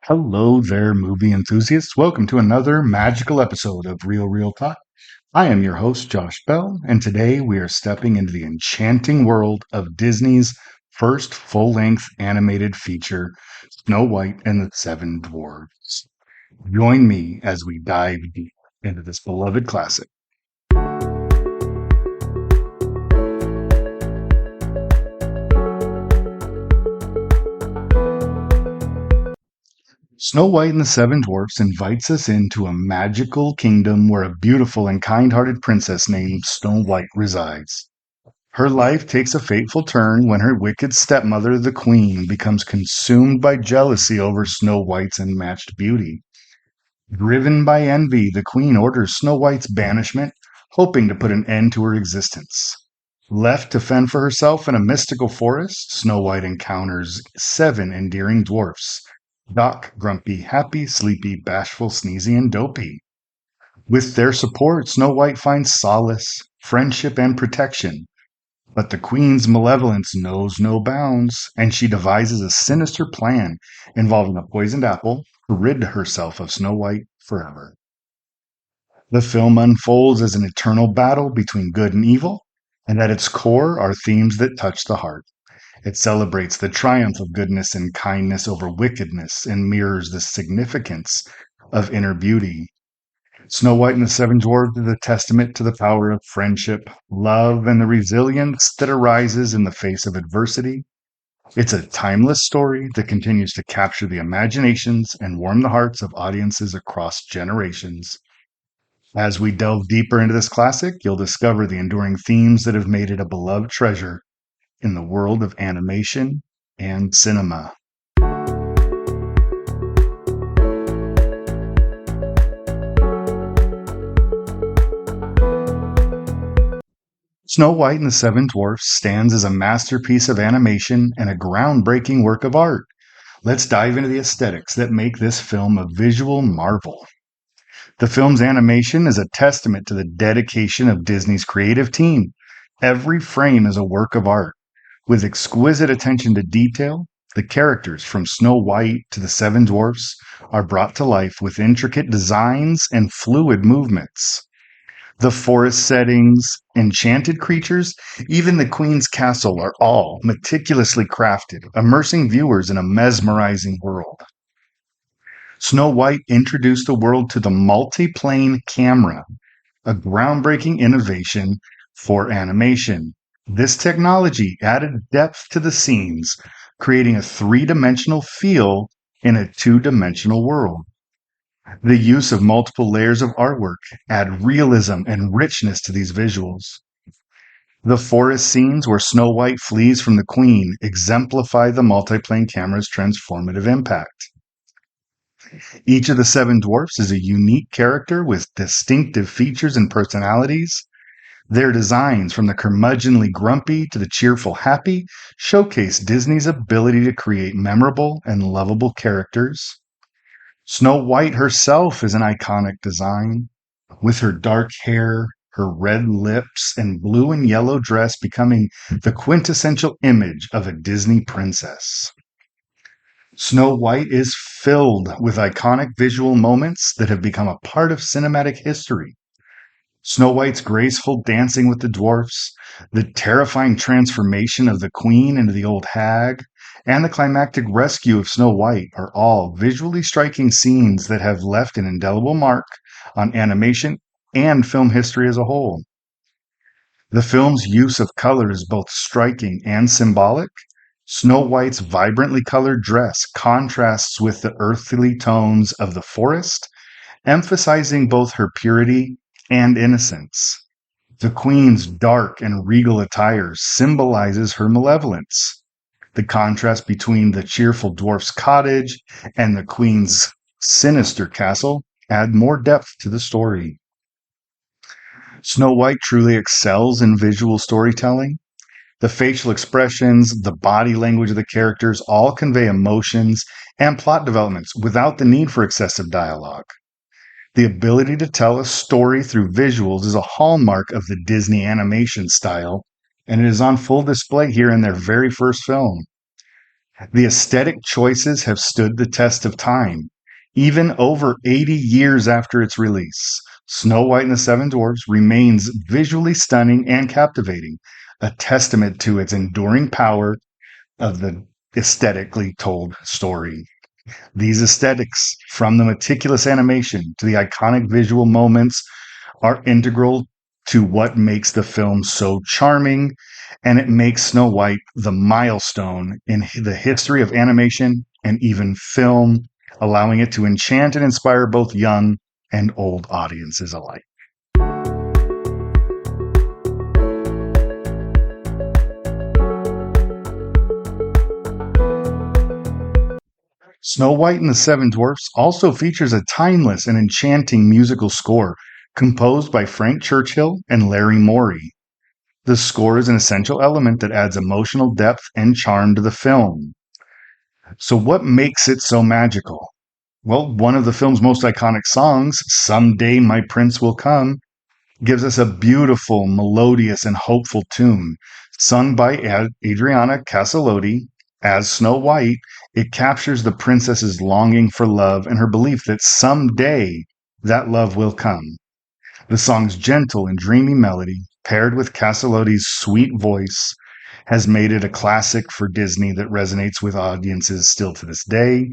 Hello there, movie enthusiasts. Welcome to another magical episode of Real Talk. I am your host, Josh Bell, and today we are stepping into the enchanting world of Disney's first full length animated feature, Snow White and the Seven Dwarfs. Join me as we dive deep into this beloved classic. Snow White and the Seven Dwarfs invites us into a magical kingdom where a beautiful and kind hearted princess named Snow White resides. Her life takes a fateful turn when her wicked stepmother, the Queen, becomes consumed by jealousy over Snow White's unmatched beauty. Driven by envy, the Queen orders Snow White's banishment, hoping to put an end to her existence. Left to fend for herself in a mystical forest, Snow White encounters seven endearing dwarfs: Doc, Grumpy, Happy, Sleepy, Bashful, Sneezy, and Dopey. With their support, Snow White finds solace, friendship, and protection. But the Queen's malevolence knows no bounds, and she devises a sinister plan involving a poisoned apple to rid herself of Snow White forever. The film unfolds as an eternal battle between good and evil, and at its core are themes that touch the heart. It celebrates the triumph of goodness and kindness over wickedness and mirrors the significance of inner beauty. Snow White and the Seven Dwarfs is a testament to the power of friendship, love, and the resilience that arises in the face of adversity. It's a timeless story that continues to capture the imaginations and warm the hearts of audiences across generations. As we delve deeper into this classic, you'll discover the enduring themes that have made it a beloved treasure in the world of animation and cinema. Snow White and the Seven Dwarfs stands as a masterpiece of animation and a groundbreaking work of art. Let's dive into the aesthetics that make this film a visual marvel. The film's animation is a testament to the dedication of Disney's creative team. Every frame is a work of art. With exquisite attention to detail, the characters from Snow White to the Seven Dwarfs are brought to life with intricate designs and fluid movements. The forest settings, enchanted creatures, even the Queen's castle are all meticulously crafted, immersing viewers in a mesmerizing world. Snow White introduced the world to the multi-plane camera, a groundbreaking innovation for animation. This technology added depth to the scenes, creating a three-dimensional feel in a two-dimensional world. The use of multiple layers of artwork add realism and richness to these visuals. The forest scenes where Snow White flees from the Queen exemplify the multiplane camera's transformative impact. Each of the seven dwarfs is a unique character with distinctive features and personalities. Their designs, from the curmudgeonly Grumpy to the cheerful Happy, showcase Disney's ability to create memorable and lovable characters. Snow White herself is an iconic design, with her dark hair, her red lips, and blue and yellow dress becoming the quintessential image of a Disney princess. Snow White is filled with iconic visual moments that have become a part of cinematic history. Snow White's graceful dancing with the dwarfs, the terrifying transformation of the Queen into the old hag, and the climactic rescue of Snow White are all visually striking scenes that have left an indelible mark on animation and film history as a whole. The film's use of color is both striking and symbolic. Snow White's vibrantly colored dress contrasts with the earthly tones of the forest, emphasizing both her purity and innocence. The Queen's dark and regal attire symbolizes her malevolence. The contrast between the cheerful dwarf's cottage and the Queen's sinister castle add more depth to the story. Snow White truly excels in visual storytelling. The facial expressions, the body language of the characters all convey emotions and plot developments without the need for excessive dialogue. The ability to tell a story through visuals is a hallmark of the Disney animation style, and it is on full display here in their very first film. The aesthetic choices have stood the test of time, even over 80 years after its release. Snow White and the Seven Dwarfs remains visually stunning and captivating, a testament to its enduring power of the aesthetically told story. These aesthetics, from the meticulous animation to the iconic visual moments, are integral to what makes the film so charming, and it makes Snow White the milestone in the history of animation and even film, allowing it to enchant and inspire both young and old audiences alike. Snow White and the Seven Dwarfs also features a timeless and enchanting musical score composed by Frank Churchill and Larry Morey. The score is an essential element that adds emotional depth and charm to the film. So, what makes it so magical? Well, one of the film's most iconic songs, Someday My Prince Will Come, gives us a beautiful, melodious, and hopeful tune. Sung by Adriana Caselotti as Snow White, it captures the princess's longing for love and her belief that someday that love will come. The song's gentle and dreamy melody, paired with Caselotti's sweet voice, has made it a classic for Disney that resonates with audiences still to this day.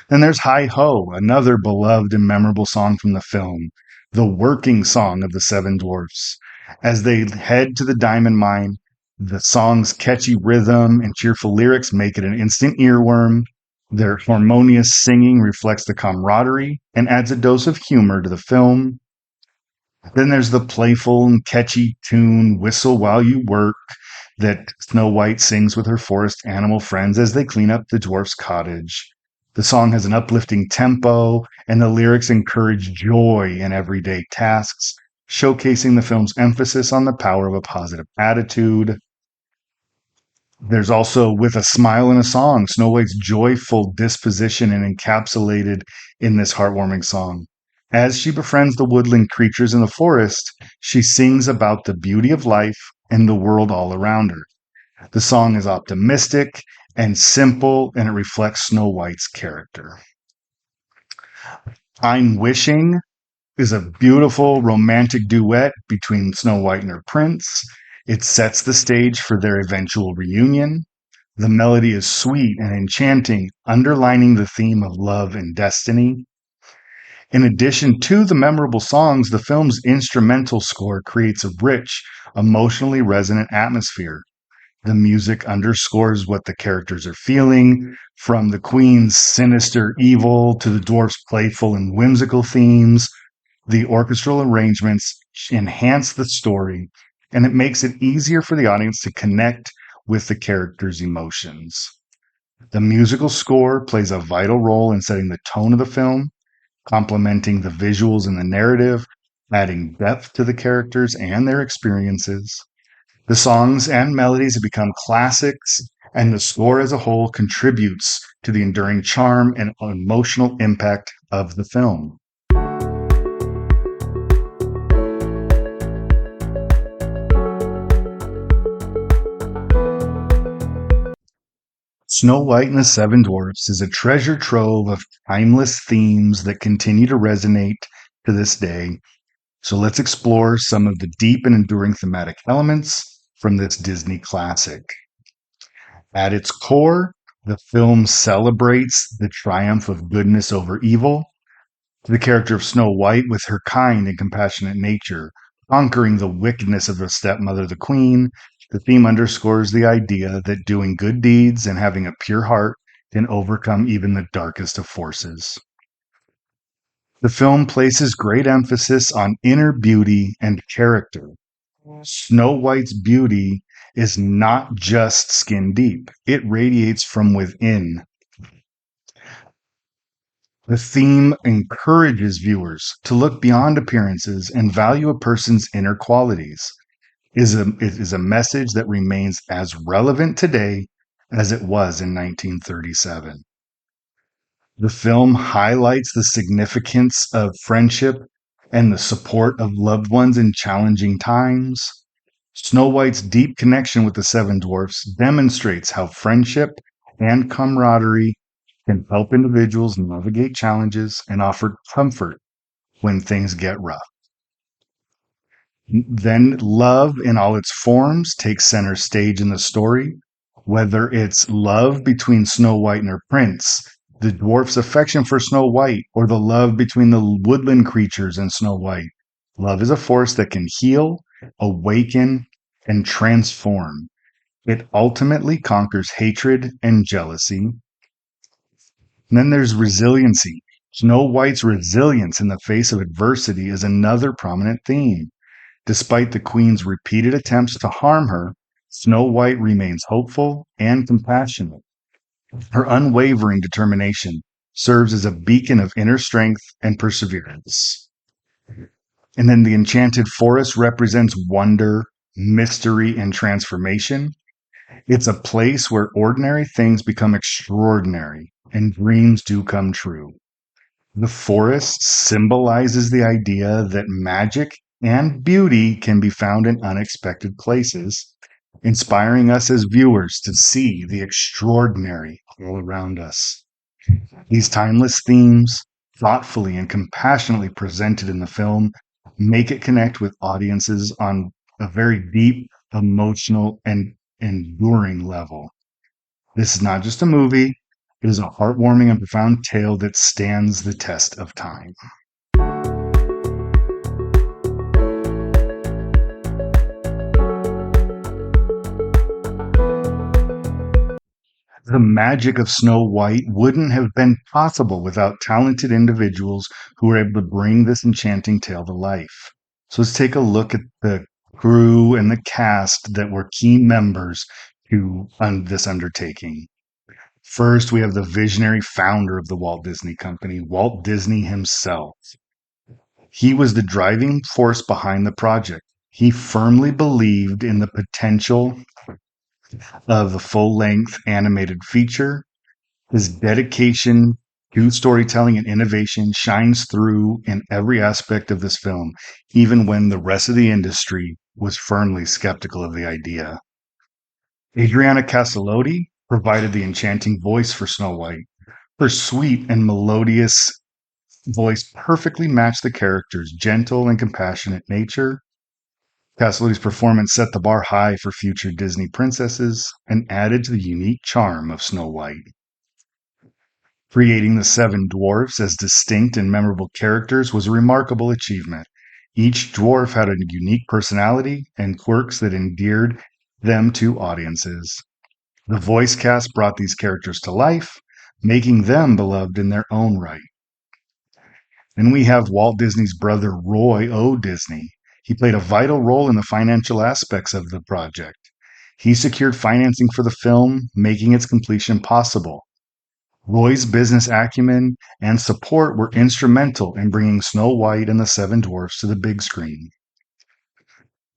Then there's Hi Ho, another beloved and memorable song from the film, the working song of the Seven Dwarfs. As they head to the diamond mine, the song's catchy rhythm and cheerful lyrics make it an instant earworm. Their harmonious singing reflects the camaraderie and adds a dose of humor to the film. Then there's the playful and catchy tune, Whistle While You Work, that Snow White sings with her forest animal friends as they clean up the dwarf's cottage. The song has an uplifting tempo, and the lyrics encourage joy in everyday tasks, showcasing the film's emphasis on the power of a positive attitude. There's also With a Smile and a Song, Snow White's joyful disposition and encapsulated in this heartwarming song. As she befriends the woodland creatures in the forest, she sings about the beauty of life and the world all around her. The song is optimistic and simple, and it reflects Snow White's character. I'm Wishing is a beautiful romantic duet between Snow White and her prince. It sets the stage for their eventual reunion. The melody is sweet and enchanting, underlining the theme of love and destiny. In addition to the memorable songs, the film's instrumental score creates a rich, emotionally resonant atmosphere. The music underscores what the characters are feeling, from the queen's sinister evil to the dwarf's playful and whimsical themes. The orchestral arrangements enhance the story, and it makes it easier for the audience to connect with the characters' emotions. The musical score plays a vital role in setting the tone of the film, complementing the visuals and the narrative, adding depth to the characters and their experiences. The songs and melodies have become classics, and the score as a whole contributes to the enduring charm and emotional impact of the film. Snow White and the Seven Dwarfs is a treasure trove of timeless themes that continue to resonate to this day. So let's explore some of the deep and enduring thematic elements from this Disney classic. At its core, the film celebrates the triumph of goodness over evil. The character of Snow White, with her kind and compassionate nature, conquering the wickedness of her stepmother, the queen, the theme underscores the idea that doing good deeds and having a pure heart can overcome even the darkest of forces. The film places great emphasis on inner beauty and character. Snow White's beauty is not just skin deep, it radiates from within. The theme encourages viewers to look beyond appearances and value a person's inner qualities. It is a message that remains as relevant today as it was in 1937. The film highlights the significance of friendship and the support of loved ones in challenging times. Snow White's deep connection with the Seven Dwarfs demonstrates how friendship and camaraderie can help individuals navigate challenges and offer comfort when things get rough. Then love in all its forms takes center stage in the story, whether it's love between Snow White and her prince, the dwarf's affection for Snow White, or the love between the woodland creatures and Snow White. Love is a force that can heal, awaken, and transform. It ultimately conquers hatred and jealousy. And then there's resiliency. Snow White's resilience in the face of adversity is another prominent theme. Despite the queen's repeated attempts to harm her, Snow White remains hopeful and compassionate. Her unwavering determination serves as a beacon of inner strength and perseverance. And then the enchanted forest represents wonder, mystery, and transformation. It's a place where ordinary things become extraordinary and dreams do come true. The forest symbolizes the idea that magic and beauty can be found in unexpected places, inspiring us as viewers to see the extraordinary all around us. These timeless themes, thoughtfully and compassionately presented in the film, make it connect with audiences on a very deep, emotional, and enduring level. This is not just a movie, it is a heartwarming and profound tale that stands the test of time. The magic of Snow White wouldn't have been possible without talented individuals who were able to bring this enchanting tale to life. So let's take a look at the crew and the cast that were key members to this undertaking. First, we have the visionary founder of the Walt Disney Company, Walt Disney himself. He was the driving force behind the project. He firmly believed in the potential of the full length animated feature. His dedication to storytelling and innovation shines through in every aspect of this film, even when the rest of the industry was firmly skeptical of the idea. Adriana Castellotti provided the enchanting voice for Snow White. Her sweet and melodious voice perfectly matched the character's gentle and compassionate nature. Castellotti's performance set the bar high for future Disney princesses and added to the unique charm of Snow White. Creating the Seven Dwarfs as distinct and memorable characters was a remarkable achievement. Each dwarf had a unique personality and quirks that endeared them to audiences. The voice cast brought these characters to life, making them beloved in their own right. And we have Walt Disney's brother, Roy O. Disney. He played a vital role in the financial aspects of the project. He secured financing for the film, making its completion possible. Roy's business acumen and support were instrumental in bringing Snow White and the Seven Dwarfs to the big screen.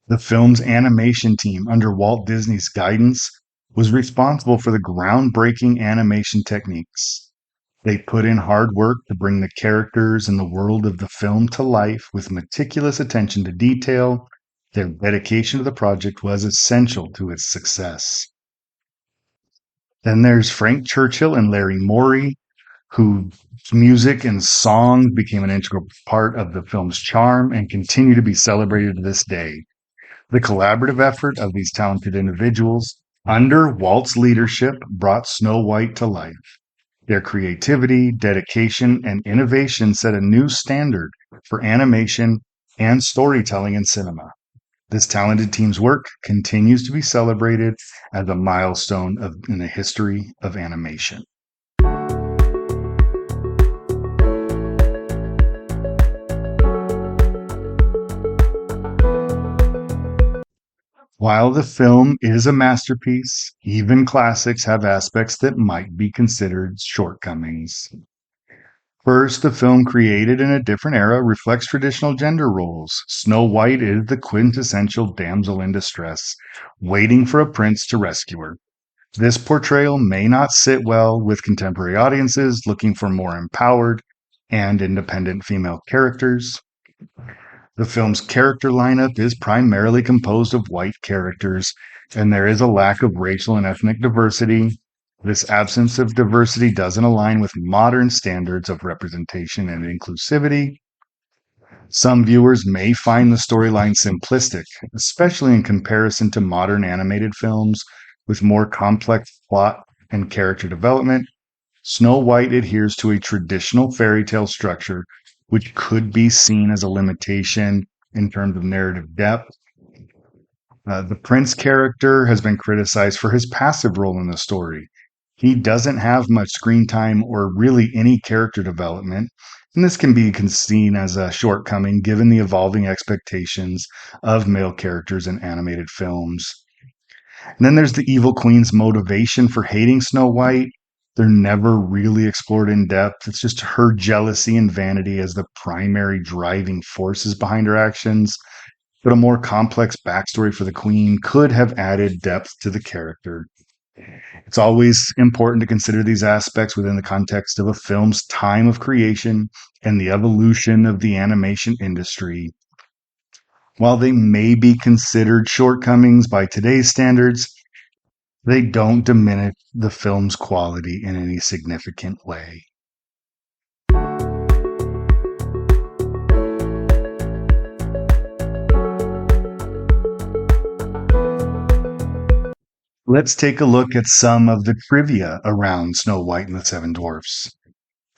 The film's animation team, under Walt Disney's guidance, was responsible for the groundbreaking animation techniques. They put in hard work to bring the characters and the world of the film to life with meticulous attention to detail. Their dedication to the project was essential to its success. Then there's Frank Churchill and Larry Morey, whose music and song became an integral part of the film's charm and continue to be celebrated to this day. The collaborative effort of these talented individuals under Walt's leadership brought Snow White to life. Their creativity, dedication, and innovation set a new standard for animation and storytelling in cinema. This talented team's work continues to be celebrated as a milestone in the history of animation. While the film is a masterpiece, even classics have aspects that might be considered shortcomings. First, the film created in a different era reflects traditional gender roles. Snow White is the quintessential damsel in distress, waiting for a prince to rescue her. This portrayal may not sit well with contemporary audiences looking for more empowered and independent female characters. The film's character lineup is primarily composed of white characters, and there is a lack of racial and ethnic diversity. This absence of diversity doesn't align with modern standards of representation and inclusivity. Some viewers may find the storyline simplistic, especially in comparison to modern animated films with more complex plot and character development. Snow White adheres to a traditional fairy tale structure, which could be seen as a limitation in terms of narrative depth. The prince character has been criticized for his passive role in the story. He doesn't have much screen time or really any character development, and this can be seen as a shortcoming given the evolving expectations of male characters in animated films. And then there's the evil queen's motivation for hating Snow White. They're never really explored in depth. It's just her jealousy and vanity as the primary driving forces behind her actions. But a more complex backstory for the queen could have added depth to the character. It's always important to consider these aspects within the context of a film's time of creation and the evolution of the animation industry. While they may be considered shortcomings by today's standards, they don't diminish the film's quality in any significant way. Let's take a look at some of the trivia around Snow White and the Seven Dwarfs.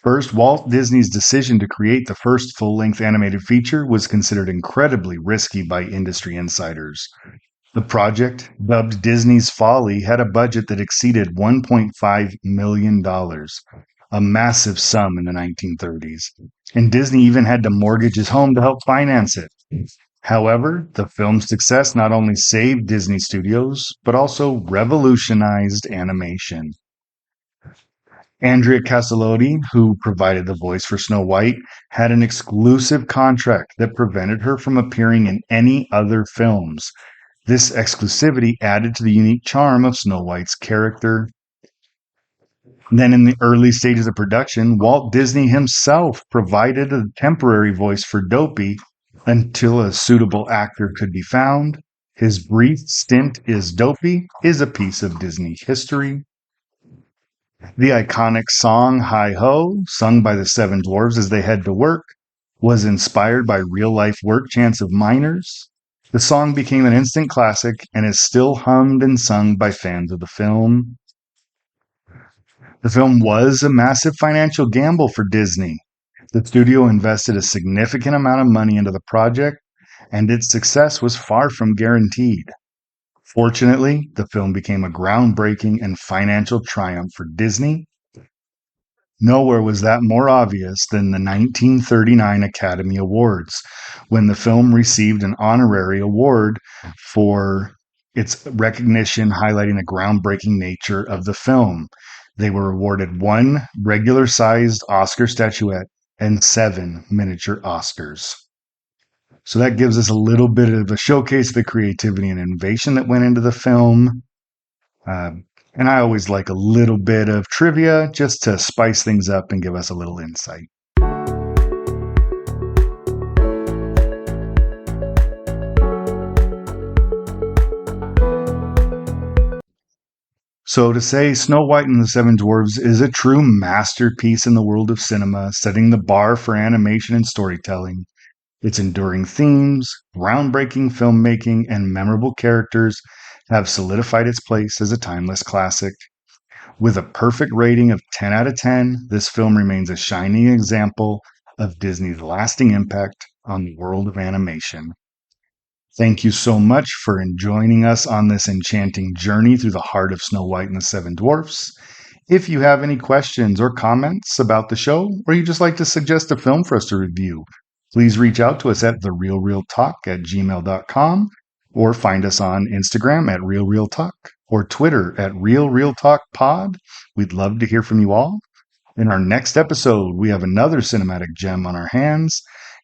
First, Walt Disney's decision to create the first full length animated feature was considered incredibly risky by industry insiders. The project, dubbed Disney's Folly, had a budget that exceeded $1.5 million, a massive sum in the 1930s. And Disney even had to mortgage his home to help finance it. However, the film's success not only saved Disney Studios, but also revolutionized animation. Andrea Castellotti, who provided the voice for Snow White, had an exclusive contract that prevented her from appearing in any other films. This exclusivity added to the unique charm of Snow White's character. Then, in the early stages of production, Walt Disney himself provided a temporary voice for Dopey until a suitable actor could be found. His brief stint as Dopey is a piece of Disney history. The iconic song Hi Ho, sung by the Seven Dwarfs as they head to work, was inspired by real-life work chants of miners. The song became an instant classic and is still hummed and sung by fans of the film. The film was a massive financial gamble for Disney. The studio invested a significant amount of money into the project, and its success was far from guaranteed. Fortunately, the film became a groundbreaking and financial triumph for Disney. Nowhere was that more obvious than the 1939 Academy Awards, when the film received an honorary award for its recognition highlighting the groundbreaking nature of the film. They were awarded 1 regular-sized Oscar statuette and 7 miniature Oscars. So that gives us a little bit of a showcase of the creativity and innovation that went into the film. And I always like a little bit of trivia just to spice things up and give us a little insight. So to say Snow White and the Seven Dwarfs is a true masterpiece in the world of cinema, setting the bar for animation and storytelling. Its enduring themes, groundbreaking filmmaking, and memorable characters have solidified its place as a timeless classic. With a perfect rating of 10 out of 10, this film remains a shining example of Disney's lasting impact on the world of animation. Thank you so much for joining us on this enchanting journey through the heart of Snow White and the Seven Dwarfs. If you have any questions or comments about the show, or you just like to suggest a film for us to review, please reach out to us at therealreeltalk@gmail.com or find us on Instagram at realreeltalk or Twitter at realreeltalkpod. We'd love to hear from you all. In our next episode, we have another cinematic gem on our hands.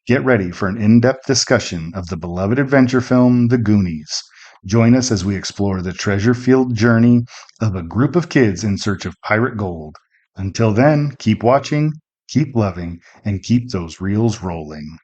Get ready for an in-depth discussion of the beloved adventure film, The Goonies. Join us as we explore the treasure-filled journey of a group of kids in search of pirate gold. Until then, keep watching, keep loving, and keep those reels rolling.